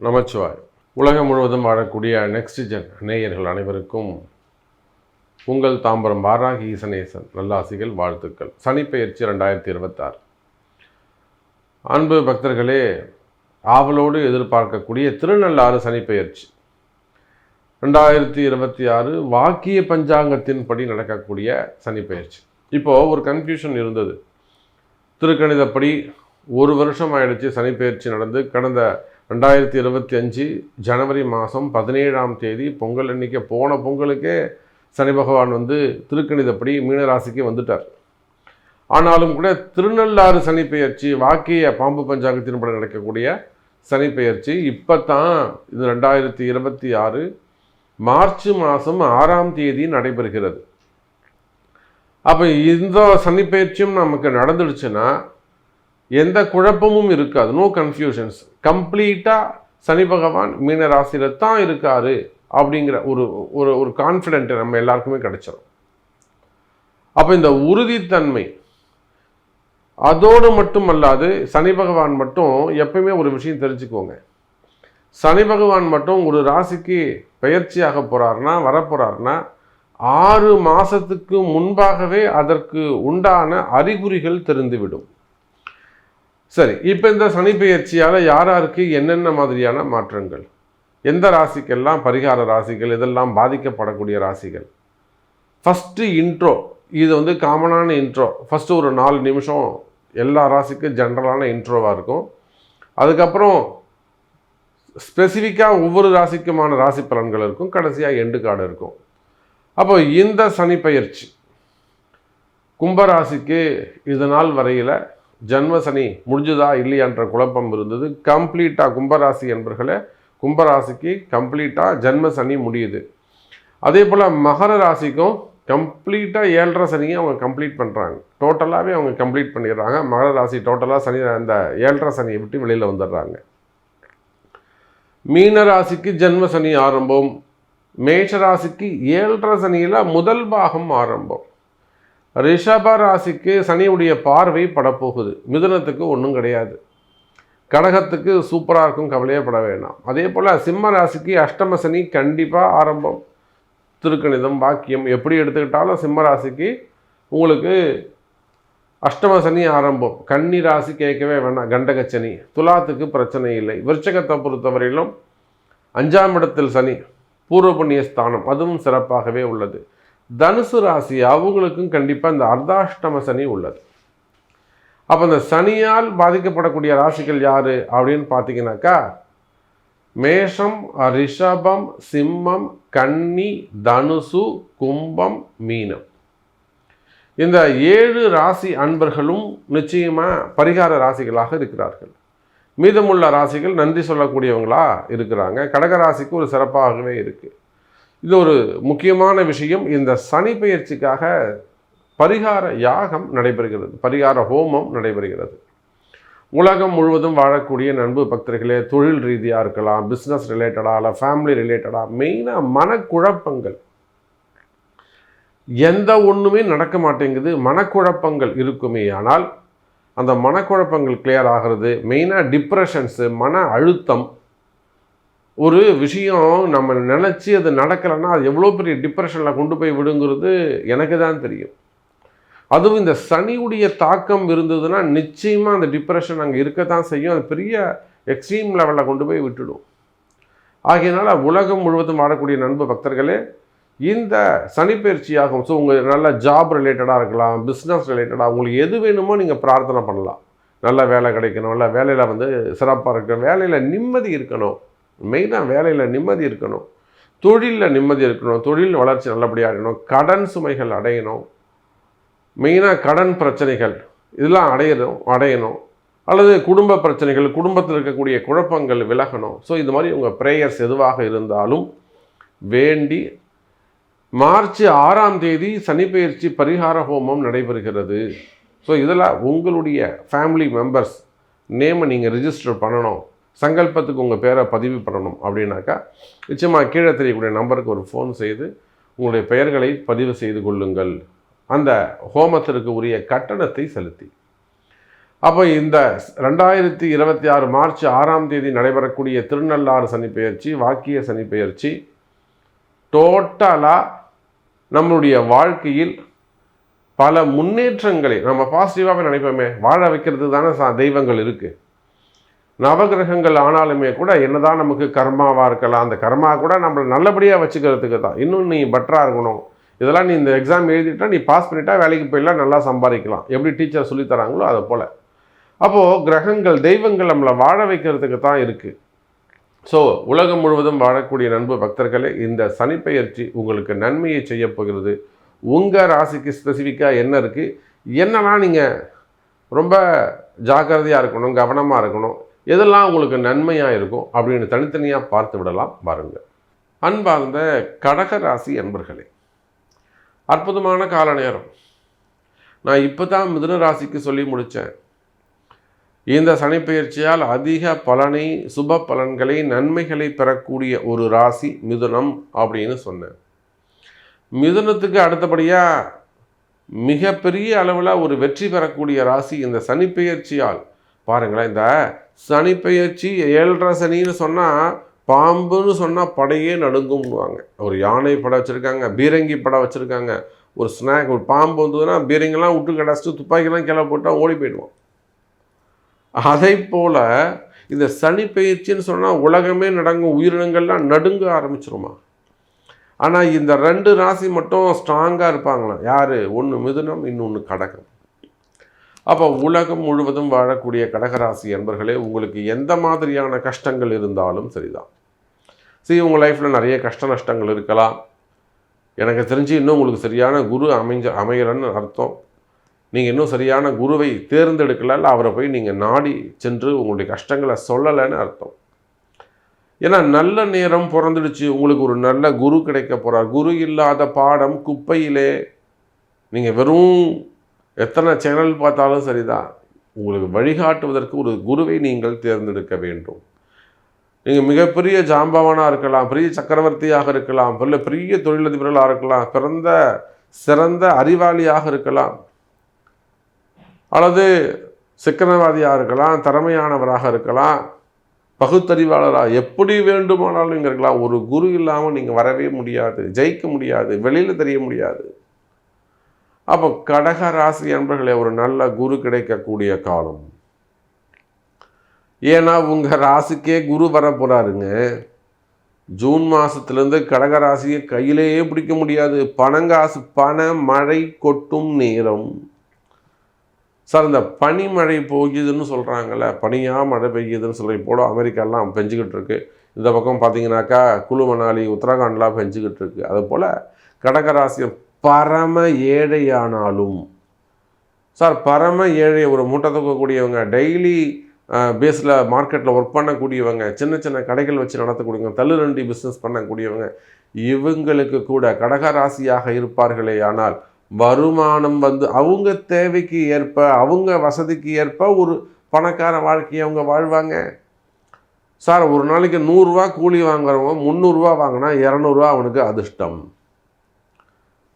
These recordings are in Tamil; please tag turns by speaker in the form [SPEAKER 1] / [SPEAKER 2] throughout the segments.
[SPEAKER 1] நமச்சிவாய். உலகம் முழுவதும் வாழக்கூடிய நெக்ஸ்ட் ஜென் நேயர்கள் அனைவருக்கும் உங்கள் தாம்பரம் வாராகி ஈசனேசன் நல்லாசிகள் வாழ்த்துக்கள். சனிப்பெயர்ச்சி 2026. அன்பு பக்தர்களே, ஆவலோடு எதிர்பார்க்கக்கூடிய திருநள்ளாறு சனிப்பெயர்ச்சி 2026 வாக்கிய பஞ்சாங்கத்தின்படி நடக்கக்கூடிய சனிப்பெயர்ச்சி. இப்போது ஒரு கன்ஃபியூஷன் இருந்தது. திருக்கணிதப்படி ஒரு வருஷம் ஆயிடுச்சு சனிப்பெயர்ச்சி நடந்து. கடந்த 2025 ஜனவரி மாதம் 17ஆம் தேதி பொங்கல் அன்னைக்கு, போன பொங்கலுக்கே சனி பகவான் திருக்கணிதப்படி மீனராசிக்கு வந்துட்டார். ஆனாலும் கூட திருநள்ளாறு சனிப்பெயர்ச்சி வாக்கிய பாம்பு பஞ்சாங்கத்தின்படி நடக்கக்கூடிய சனிப்பெயர்ச்சி இப்போ தான் இது 2026 மார்ச் மாதம் 6ஆம் தேதி நடைபெறுகிறது. அப்போ இந்த சனிப்பெயர்ச்சியும் நமக்கு நடந்துடுச்சுன்னா எந்த குழப்பமும் இருக்காது, நோ கன்ஃபியூஷன்ஸ். கம்ப்ளீட்டாக சனி பகவான் மீன ராசியில் தான் இருக்காரு அப்படிங்கிற ஒரு கான்ஃபிடென்ட் நம்ம எல்லாருக்குமே கிடைச்சிடும். அப்போ இந்த உறுதித்தன்மை அதோடு மட்டும் அல்லாது சனி பகவான் மட்டும் எப்பயுமே ஒரு விஷயம் தெரிஞ்சுக்கோங்க. சனி பகவான் மட்டும் ஒரு ராசிக்கு பெயர்ச்சியாக போகிறாருன்னா வரப்போகிறாருன்னா 6 மாதத்துக்கு முன்பாகவே அதற்கு உண்டான அறிகுறிகள் தெரிந்துவிடும். சரி, இப்போ இந்த சனி பெயர்ச்சியால் யாராருக்கு என்னென்ன மாதிரியான மாற்றங்கள், எந்த ராசிக்கெல்லாம் பரிகார ராசிகள், இதெல்லாம் பாதிக்கப்படக்கூடிய ராசிகள். ஃபஸ்ட்டு இன்ட்ரோ, இது காமனான இன்ட்ரோ. ஃபஸ்ட்டு ஒரு 4 நிமிஷம் எல்லா ராசிக்கும் ஜென்ரலான இன்ட்ரோவாக இருக்கும். அதுக்கப்புறம் ஸ்பெசிஃபிக்காக ஒவ்வொரு ராசிக்குமான ராசி பலன்கள் இருக்கும். கடைசியாக எண்டு கார்டு இருக்கும். அப்போ இந்த சனி பெயர்ச்சி கும்பராசிக்கு இது நாள் வரையில் ஜன்ம சனி முடிஞ்சுதா இல்லையான்ற குழப்பம் இருந்தது. கம்ப்ளீட்டாக கும்பராசி என்பர்களே, கும்பராசிக்கு கம்ப்ளீட்டாக ஜன்ம சனி முடியுது. அதே போல் மகர ராசிக்கும் கம்ப்ளீட்டாக 7.5 சனியை அவங்க கம்ப்ளீட் பண்ணுறாங்க. டோட்டலாகவே அவங்க கம்ப்ளீட் பண்ணிடுறாங்க. மகர ராசி டோட்டலாக சனி அந்த 7.5 சனியை விட்டு வெளியில் வந்துடுறாங்க. மீன ராசிக்கு ஜன்ம சனி ஆரம்பம். மேஷ ராசிக்கு 7.5 சனியில் முதல் பாகம் ஆரம்பம். ரிஷப ராசிக்கு சனியுடைய பார்வை படப்போகுது. மிதுனத்துக்கு ஒன்றும் கிடையாது. கடகத்துக்கு சூப்பராக இருக்கும், கவலையே பட வேண்டாம். அதே போல் சிம்ம ராசிக்கு அஷ்டம சனி கண்டிப்பாக ஆரம்பம். திருக்கணிதம் வாக்கியம் எப்படி எடுத்துக்கிட்டாலும் சிம்ம ராசிக்கு உங்களுக்கு அஷ்டம சனி ஆரம்பம். கன்னி ராசி கேட்கவே வேணாம், கண்டகச்சனி. துலாத்துக்கு பிரச்சனை இல்லை. விருச்சகத்தை பொறுத்தவரையிலும் 5ஆம் இடத்தில் சனி, பூர்வ புண்ணிய ஸ்தானம், அதுவும் சிறப்பாகவே உள்ளது. தனுசு ராசி அவங்களுக்கும் கண்டிப்பாக இந்த அர்த்தாஷ்டம சனி உள்ளது. அப்போ இந்த சனியால் பாதிக்கப்படக்கூடிய ராசிகள் யார் அப்படின்னு பார்த்தீங்கன்னாக்கா, மேஷம், ரிஷபம், சிம்மம், கன்னி, தனுசு, கும்பம், மீனம். இந்த 7 ராசி அன்பர்களும் நிச்சயமாக பரிகார ராசிகளாக இருக்கிறார்கள். மீதமுள்ள ராசிகள் நன்றி சொல்லக்கூடியவங்களா இருக்கிறாங்க. கடகராசிக்கு ஒரு சிறப்பாகவே இருக்குது. இது ஒரு முக்கியமான விஷயம். இந்த சனி பெயர்ச்சிக்காக பரிகார யாகம் நடைபெறுகிறது, பரிகார ஹோமம் நடைபெறுகிறது. உலகம் முழுவதும் வாழக்கூடிய நண்பு பக்தர்களே, தொழில் ரீதியாக இருக்கலாம், பிஸ்னஸ் ரிலேட்டடாக இல்லை ஃபேமிலி ரிலேட்டடாக, மெயினாக மனக்குழப்பங்கள், எந்த ஒன்றுமே நடக்க மாட்டேங்குது, மனக்குழப்பங்கள் இருக்குமே. ஆனால் அந்த மனக்குழப்பங்கள் கிளியர் ஆகிறது. மெயினாக டிப்ரெஷன்ஸு, மன அழுத்தம். ஒரு விஷயம் நம்ம நினச்சி அது நடக்கலைன்னா அது எவ்வளோ பெரிய டிப்ரெஷனில் கொண்டு போய் விடுங்கிறது எனக்கு தான் தெரியும். அதுவும் இந்த சனியுடைய தாக்கம் இருந்ததுன்னா நிச்சயமாக அந்த டிப்ரெஷன் அங்கே இருக்க தான் செய்யும். அது பெரிய எக்ஸ்ட்ரீம் லெவலில் கொண்டு போய் விட்டுடும். ஆகையினால உலகம் முழுவதும் வாழக்கூடிய நண்பு பக்தர்களே, இந்த சனிப்பெயர்ச்சியாகும். ஸோ உங்கள் நல்ல ஜாப் ரிலேட்டடாக இருக்கலாம், பிஸ்னஸ் ரிலேட்டடாக, உங்களுக்கு எது வேணுமோ நீங்கள் பிரார்த்தனை பண்ணலாம். நல்ல வேலை கிடைக்கணும், நல்ல வேலையில் சிறப்பாக இருக்கணும், வேலையில் நிம்மதி இருக்கணும். மெயினாக வேலையில் நிம்மதி இருக்கணும், தொழிலில் நிம்மதி இருக்கணும், தொழில் வளர்ச்சி நல்லபடியாக இருக்கணும், கடன் சுமைகள் அடையணும். மெயினாக கடன் பிரச்சனைகள் இதெல்லாம் அடையணும். அல்லது குடும்ப பிரச்சனைகள், குடும்பத்தில் இருக்கக்கூடிய குழப்பங்கள் விலகணும். ஸோ இது மாதிரி உங்கள் ப்ரேயர்ஸ் எதுவாக இருந்தாலும் வேண்டி மார்ச் 6ஆம் தேதி சனிப்பெயர்ச்சி பரிகார ஹோமம் நடைபெறுகிறது. ஸோ இதில் உங்களுடைய ஃபேமிலி மெம்பர்ஸ் நேமை நீங்கள் ரிஜிஸ்டர் பண்ணணும். சங்கல்பத்துக்கு உங்கள் பேரை பதிவு பண்ணணும். அப்படின்னாக்கா நிச்சயமாக கீழே தெரியக்கூடிய நம்பருக்கு ஒரு ஃபோன் செய்து உங்களுடைய பெயர்களை பதிவு செய்து கொள்ளுங்கள். அந்த ஹோமத்திற்கு உரிய கட்டணத்தை செலுத்தி அப்போ இந்த 2026 மார்ச் 6ஆம் தேதி நடைபெறக்கூடிய திருநள்ளாறு சனிப்பெயர்ச்சி, வாக்கிய சனிப்பெயர்ச்சி டோட்டலாக நம்மளுடைய வாழ்க்கையில் பல முன்னேற்றங்களை நம்ம பாசிட்டிவாகவே நினைப்போமே. வாழ வைக்கிறது தானே தெய்வங்கள் இருக்குது. நவகிரகங்கள் ஆனாலுமே கூட என்னதான் நமக்கு கர்மாவாக இருக்கலாம், அந்த கர்மா கூட நம்மளை நல்லபடியாக வச்சுக்கிறதுக்கு தான். இன்னும் நீ பெட்டராக இருக்கணும், இதெல்லாம் நீ இந்த எக்ஸாம் எழுதிட்டா நீ பாஸ் பண்ணிட்டா வேலைக்கு போயிடலாம், நல்லா சம்பாதிக்கலாம், எப்படி டீச்சர் சொல்லித்தராங்களோ அதை போல். அப்போது கிரகங்கள் தெய்வங்கள் நம்மளை வாழ வைக்கிறதுக்கு தான் இருக்குது. ஸோ உலகம் முழுவதும் வாழக்கூடிய நண்பு பக்தர்களே, இந்த சனிப்பெயர்ச்சி உங்களுக்கு நன்மையை செய்ய போகிறது. உங்கள் ராசிக்கு ஸ்பெசிஃபிக்காக என்ன இருக்குது, என்னெல்லாம் நீங்கள் ரொம்ப ஜாக்கிரதையாக இருக்கணும், கவனமாக இருக்கணும், எதெல்லாம் உங்களுக்கு நன்மையாக இருக்கும் அப்படின்னு தனித்தனியாக பார்த்து விடலாம். பாருங்கள். அன்பார்ந்த கடக ராசி அன்பர்களே, அற்புதமான கால நேரம். நான் இப்போ தான் மிதுன ராசிக்கு சொல்லி முடித்தேன். இந்த சனிப்பெயர்ச்சியால் அதிக பலனை, சுப பலன்களை, நன்மைகளை பெறக்கூடிய ஒரு ராசி மிதுனம் அப்படின்னு சொன்னேன். மிதுனத்துக்கு அடுத்தபடியாக மிகப்பெரிய அளவில் ஒரு வெற்றி பெறக்கூடிய ராசி இந்த சனிப்பெயர்ச்சியால். பாருங்களேன், இந்த சனிப்பெயர்ச்சி 7.5 சனின்னு சொன்னால், பாம்புன்னு சொன்னால் படையே நடுங்கும்னுவாங்க. ஒரு யானை படம் வச்சுருக்காங்க, பீரங்கி படம் வச்சுருக்காங்க. ஒரு ஸ்நாக், ஒரு பாம்பு வந்ததுன்னா பீரங்கெல்லாம் விட்டு கிடச்சிட்டு துப்பாக்கிலாம் கீழே போட்டால் ஓடி போயிடுவோம். அதை போல் இந்த சனிப்பெயர்ச்சின்னு சொன்னால் உலகமே நடங்கும், உயிரினங்கள்லாம் நடுங்க ஆரம்பிச்சிருமா. ஆனால் இந்த 2 ராசி மட்டும் ஸ்ட்ராங்காக இருப்பாங்களாம். யார்? ஒன்று மிதுனம், இன்னொன்று கடகம். அப்போ உலகம் முழுவதும் வாழக்கூடிய கடகராசி என்பர்களே, உங்களுக்கு எந்த மாதிரியான கஷ்டங்கள் இருந்தாலும் சரிதான். சரி, உங்கள் லைஃப்பில் நிறைய கஷ்ட நஷ்டங்கள் இருக்கலாம். எனக்கு தெரிஞ்சு இன்னும் உங்களுக்கு சரியான குரு அமையலன்னு அர்த்தம். நீங்கள் இன்னும் சரியான குருவை தேர்ந்தெடுக்கல, அவரை போய் நீங்கள் நாடி சென்று உங்களுடைய கஷ்டங்களை சொல்லலைன்னு அர்த்தம். ஏன்னா நல்ல நேரம் பிறந்துடுச்சு, உங்களுக்கு ஒரு நல்ல குரு கிடைக்க போகிறார். குரு இல்லாத பாடம் குப்பையிலே. நீங்கள் வெறும் எத்தனை சேனல் பார்த்தாலும் சரிதான், உங்களுக்கு வழிகாட்டுவதற்கு ஒரு குருவை நீங்கள் தேர்ந்தெடுக்க வேண்டும். நீங்கள் மிகப்பெரிய ஜாம்பவானாக இருக்கலாம், பெரிய சக்கரவர்த்தியாக இருக்கலாம், பெரிய தொழிலதிபர்களாக இருக்கலாம், சிறந்த அறிவாளியாக இருக்கலாம், அல்லது சிக்கனவாதியாக இருக்கலாம், திறமையானவராக இருக்கலாம், பகுத்தறிவாளராக, எப்படி வேண்டுமானாலும் நீங்கள் இருக்கலாம். ஒரு குரு இல்லாமல் நீங்கள் வரவே முடியாது, ஜெயிக்க முடியாது, வெளியில் தெரிய முடியாது. அப்போ கடக ராசி அன்பர்களே, ஒரு நல்ல குரு கிடைக்கக்கூடிய காலம். ஏன்னா உங்கள் ராசிக்கே குரு வர போகிறாருங்க. ஜூன் மாதத்துலேருந்து கடக ராசியை கையிலேயே பிடிக்க முடியாது. பணங்காசு, பண மழை கொட்டும் நேரம். சார், இந்த பனிமழை போகுதுன்னு சொல்கிறாங்கல்ல, பனியாக மழை பெய்யுதுன்னு சொல்லி போல அமெரிக்காலாம் பெஞ்சிக்கிட்டு இருக்கு. இந்த பக்கம் பார்த்தீங்கன்னாக்கா குழு மணாலி, உத்தரகாண்ட்லாம் பெஞ்சிக்கிட்டு இருக்கு. அதுபோல் கடகராசியை பரம ஏழையானாலும், சார் பரம ஏழை, ஒரு மூட்டை தூக்கக்கூடியவங்க, டெய்லி பேஸில் மார்க்கெட்டில் ஒர்க் பண்ணக்கூடியவங்க, சின்ன சின்ன கடைகள் வச்சு நடத்தக்கூடியவங்க, தள்ளுரண்டி பிஸ்னஸ் பண்ணக்கூடியவங்க, இவங்களுக்கு கூட கடகராசியாக இருப்பார்களே ஆனால் வருமானம் வந்து அவங்க தேவைக்கு ஏற்ப, அவங்க வசதிக்கு ஏற்ப ஒரு பணக்கார வாழ்க்கையை அவங்க வாழ்வாங்க. சார், ஒரு நாளைக்கு 100 ரூபா கூலி வாங்குறவங்க 300 ரூபா வாங்கினா 200 ரூபா அவனுக்கு அதிர்ஷ்டம்.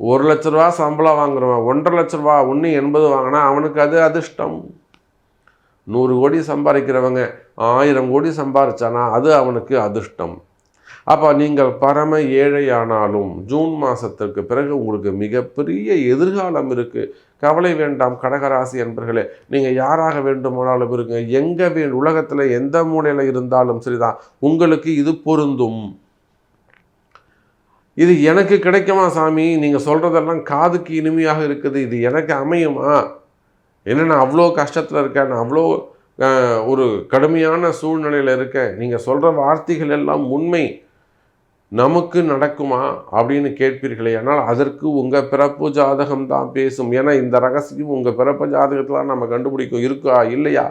[SPEAKER 1] 1 லட்ச ரூபா சம்பளம் வாங்குறவன் 1.5 லட்ச ரூபா 1.80 வாங்கினா அவனுக்கு அது அதிர்ஷ்டம். 100 கோடி சம்பாதிக்கிறவங்க 1000 கோடி சம்பாதிச்சானா அது அவனுக்கு அதிர்ஷ்டம். அப்போ நீங்கள் பரம ஏழையானாலும் ஜூன் மாதத்திற்கு பிறகு உங்களுக்கு மிகப்பெரிய எதிர்காலம் இருக்குது. கவலை வேண்டாம் கடகராசி என்பர்களே. நீங்கள் யாராக வேண்டுமானாலும் இருங்க, எங்கே உலகத்தில் எந்த மூலையில் இருந்தாலும் சரிதான், உங்களுக்கு இது பொருந்தும். இது எனக்கு கிடைக்குமா சாமி, நீங்கள் சொல்கிறதெல்லாம் காதுக்கு இனிமையாக இருக்குது, இது எனக்கு அமையுமா, என்ன நான் அவ்வளோ கஷ்டத்தில் இருக்கேன், நான் அவ்வளோ ஒரு கடுமையான சூழ்நிலையில் இருக்கேன், நீங்கள் சொல்கிற வார்த்தைகள் எல்லாம் உண்மை, நமக்கு நடக்குமா அப்படின்னு கேட்பீர்களே. ஆனால் அதற்கு உங்கள் பிறப்பு ஜாதகம் தான் பேசும். ஏன்னா இந்த ரகசியம் உங்கள் பிறப்பு ஜாதகத்தில் நம்ம கண்டுபிடிக்கும். இருக்கா இல்லையா,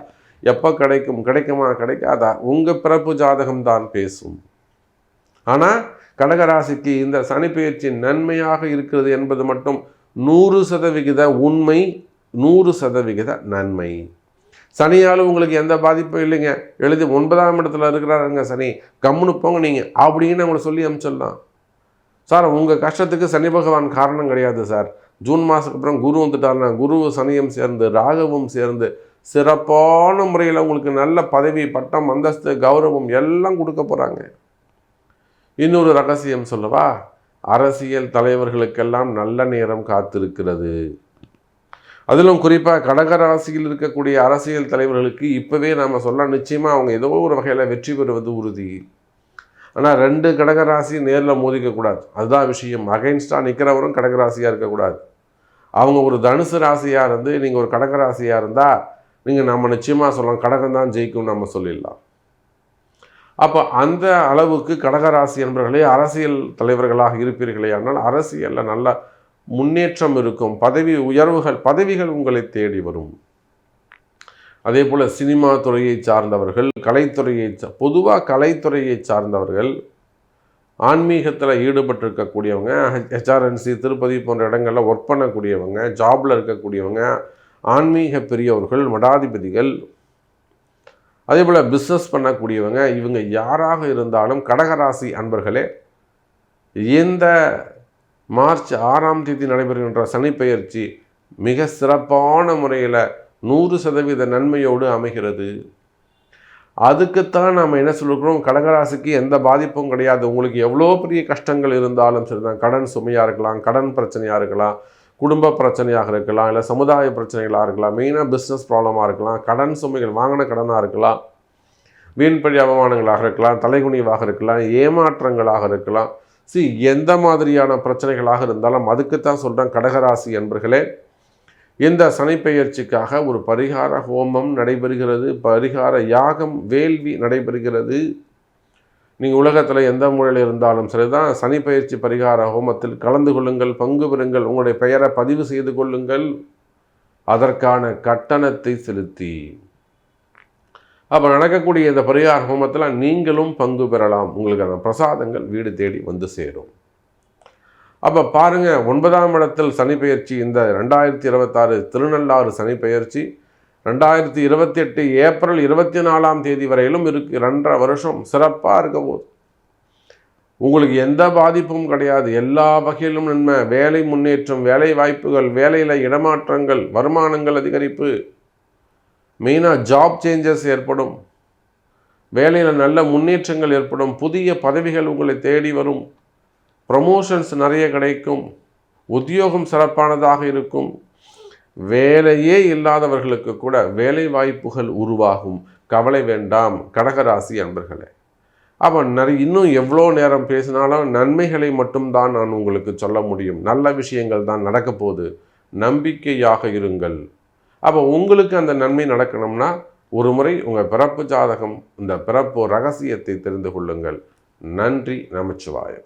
[SPEAKER 1] எப்போ கிடைக்கும், கிடைக்குமா கிடைக்காதா, உங்கள் பிறப்பு ஜாதகம் தான் பேசும். ஆனால் கடகராசிக்கு இந்த சனிப்பெயர்ச்சி நன்மையாக இருக்கிறது என்பது மட்டும் 100% உண்மை, 100% நன்மை. சனியால் உங்களுக்கு எந்த பாதிப்பும் இல்லைங்க. எழுதி 9ஆம் இடத்துல இருக்கிறாருங்க சனி, கம்முன்னு போங்க நீங்கள் அப்படின்னு நம்மளை சொல்லி அனுப்பிச்சிடலாம். சார், உங்கள் கஷ்டத்துக்கு சனி பகவான் காரணம் கிடையாது சார். ஜூன் மாதத்துக்கு அப்புறம் குரு வந்துட்டாருன்னா, குரு சனியும் சேர்ந்து ராகவும் சேர்ந்து சிறப்பான முறையில் உங்களுக்கு நல்ல பதவி, பட்டம், அந்தஸ்து, கௌரவம் எல்லாம் கொடுக்க போகிறாங்க. இன்னொரு ரகசியம் சொல்லவா? அரசியல் தலைவர்களுக்கெல்லாம் நல்ல நேரம் காத்திருக்கிறது. அதிலும் குறிப்பாக கடகராசியில் இருக்கக்கூடிய அரசியல் தலைவர்களுக்கு இப்போவே நாம் சொல்ல நிச்சயமாக அவங்க ஏதோ ஒரு வகையில் வெற்றி பெறுவது உறுதி. ஆனால் 2 கடகராசி நேரில் மோதிக்கக்கூடாது, அதுதான் விஷயம். அகைன்ஸ்டாக நிற்கிறவரும் கடகராசியாக இருக்கக்கூடாது. அவங்க ஒரு தனுசு ராசியாக இருந்து நீங்கள் ஒரு கடகராசியாக இருந்தால் நீங்கள் நம்ம நிச்சயமாக சொல்லலாம் கடகம் தான் ஜெயிக்கும் நம்ம சொல்லிடலாம். அப்போ அந்த அளவுக்கு கடகராசி என்பவர்களே அரசியல் தலைவர்களாக இருப்பீர்களே, ஆனால் அரசியலில் நல்ல முன்னேற்றம் இருக்கும், பதவிகள் உங்களை தேடி வரும். அதே போல் சினிமா துறையை சார்ந்தவர்கள், பொதுவாக கலைத்துறையை சார்ந்தவர்கள், ஆன்மீகத்தில் ஈடுபட்டிருக்கக்கூடியவங்க, ஹெச்ஆர்என்சி, திருப்பதி போன்ற இடங்களில் ஒர்க் பண்ணக்கூடியவங்க, ஜாபில் இருக்கக்கூடியவங்க, ஆன்மீக பெரியவர்கள், மடாதிபதிகள், அதே போல் பிஸ்னஸ் பண்ணக்கூடியவங்க, இவங்க யாராக இருந்தாலும் கடகராசி அன்பர்களே, இந்த மார்ச் 6ஆம் தேதி நடைபெறுகின்ற சனிப்பெயர்ச்சி மிக சிறப்பான முறையில் 100% நன்மையோடு அமைகிறது. அதுக்குத்தான் நாம் என்ன சொல்லிக்கிறோம், கடகராசிக்கு எந்த பாதிப்பும் கிடையாது. உங்களுக்கு எவ்வளோ பெரிய கஷ்டங்கள் இருந்தாலும் சரிதான், கடன் சுமையாக இருக்கலாம், கடன் பிரச்சனையாக இருக்கலாம், குடும்ப பிரச்சனையாக இருக்கலாம், இல்லை சமுதாய பிரச்சனைகளாக இருக்கலாம், மெயினாக பிஸ்னஸ் ப்ராப்ளமாக இருக்கலாம், கடன் சுமைகள், வாங்கின கடனாக இருக்கலாம், வீண்பழி அவமானங்களாக இருக்கலாம், தலைகுனிவாக இருக்கலாம், ஏமாற்றங்களாக இருக்கலாம். எந்த மாதிரியான பிரச்சனைகளாக இருந்தாலும் அதுக்குத்தான் சொல்கிறேன் கடகராசி என்பர்களே, இந்த சனிப்பெயர்ச்சிக்காக ஒரு பரிகார ஹோமம் நடைபெறுகிறது, பரிகார யாகம், வேள்வி நடைபெறுகிறது. நீங்கள் உலகத்தில் எந்த மூலையில் இருந்தாலும் சரிதான், சனிப்பெயர்ச்சி பரிகார ஹோமத்தில் கலந்து கொள்ளுங்கள், பங்கு பெறுங்கள், உங்களுடைய பெயரை பதிவு செய்து கொள்ளுங்கள், அதற்கான கட்டணத்தை செலுத்தி. அப்போ நடக்கக்கூடிய இந்த பரிகார ஹோமத்தில் நீங்களும் பங்கு பெறலாம். உங்களுக்கு அந்த பிரசாதங்கள் வீடு தேடி வந்து சேரும். அப்போ பாருங்கள், 9ஆம் இடத்தில் சனிப்பெயர்ச்சி, இந்த 2026 திருநள்ளாறு சனிப்பெயர்ச்சி 2028 ஏப்ரல் 24ஆம் தேதி வரையிலும் இருக்கு. 2.5 வருஷம் சிறப்பாக இருக்க போது. உங்களுக்கு எந்த பாதிப்பும் கிடையாது, எல்லா வகையிலும் நன்மை, வேலை முன்னேற்றம், வேலை வாய்ப்புகள், வேலையில் இடமாற்றங்கள், வருமானங்கள் அதிகரிப்பு, மெயினாக ஜாப் சேஞ்சஸ் ஏற்படும், வேலையில் நல்ல முன்னேற்றங்கள் ஏற்படும், புதிய பதவிகள் உங்களை தேடி வரும், ப்ரமோஷன்ஸ் நிறைய கிடைக்கும், உத்தியோகம் சிறப்பானதாக இருக்கும், வேலையே இல்லாதவர்களுக்கு கூட வேலை வாய்ப்புகள் உருவாகும். கவலை வேண்டாம் கடகராசி அன்பர்களே. அப்போ இன்னும் எவ்வளோ நேரம் பேசினாலும் நன்மைகளை மட்டும்தான் நான் உங்களுக்கு சொல்ல முடியும். நல்ல விஷயங்கள் தான் நடக்க போகுது, நம்பிக்கையாக இருங்கள். அப்போ உங்களுக்கு அந்த நன்மை நடக்கணும்னா ஒரு முறை உங்கள் பிறப்பு ஜாதகம், இந்த பிறப்பு ரகசியத்தை தெரிந்து கொள்ளுங்கள். நன்றி, நமச்சிவாயம்.